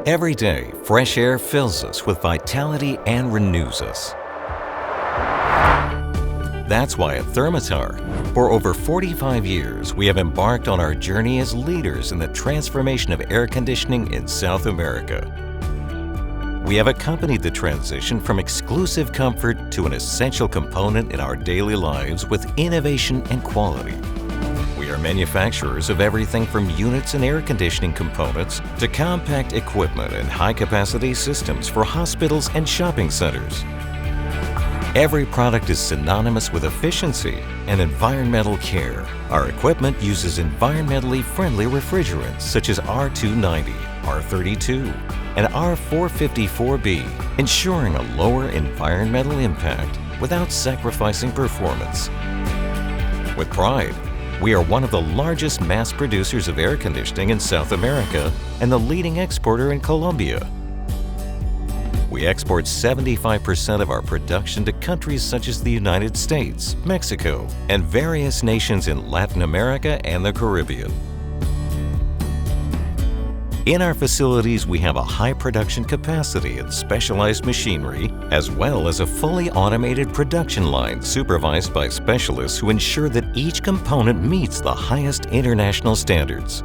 Every day, fresh air fills us with vitality and renews us. That's why at Thermotar, for over 45 years, we have embarked on our journey as leaders in the transformation of air conditioning in South America. We have accompanied the transition from exclusive comfort to an essential component in our daily lives with innovation and quality. We are manufacturers of everything from units and air conditioning components to compact equipment and high-capacity systems for hospitals and shopping centers. Every product is synonymous with efficiency and environmental care. Our equipment uses environmentally friendly refrigerants such as R290, R32, and R454B, ensuring a lower environmental impact without sacrificing performance. With pride, we are one of the largest mass producers of air conditioning in South America and the leading exporter in Colombia. We export 75% of our production to countries such as the United States, Mexico, and various nations in Latin America and the Caribbean. In our facilities, we have a high production capacity and specialized machinery, as well as a fully automated production line supervised by specialists who ensure that each component meets the highest international standards.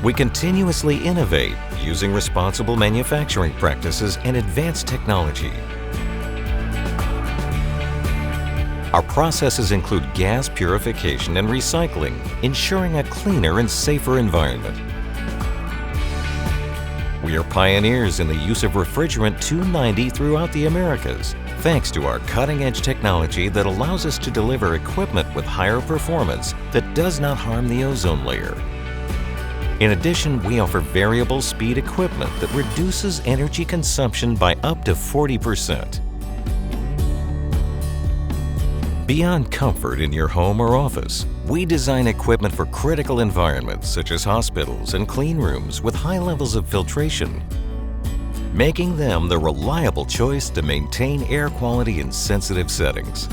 We continuously innovate using responsible manufacturing practices and advanced technology. Our processes include gas purification and recycling, ensuring a cleaner and safer environment. We are pioneers in the use of refrigerant 290 throughout the Americas, thanks to our cutting-edge technology that allows us to deliver equipment with higher performance that does not harm the ozone layer. In addition, we offer variable speed equipment that reduces energy consumption by up to 40%. Beyond comfort in your home or office, we design equipment for critical environments such as hospitals and clean rooms with high levels of filtration, making them the reliable choice to maintain air quality in sensitive settings.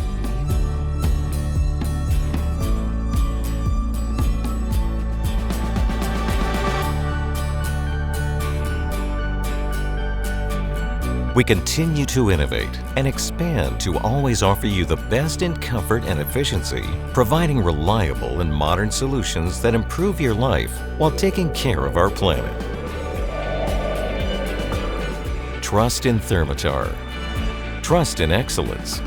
We continue to innovate and expand to always offer you the best in comfort and efficiency, providing reliable and modern solutions that improve your life while taking care of our planet. Trust in Thermotar. Trust in excellence.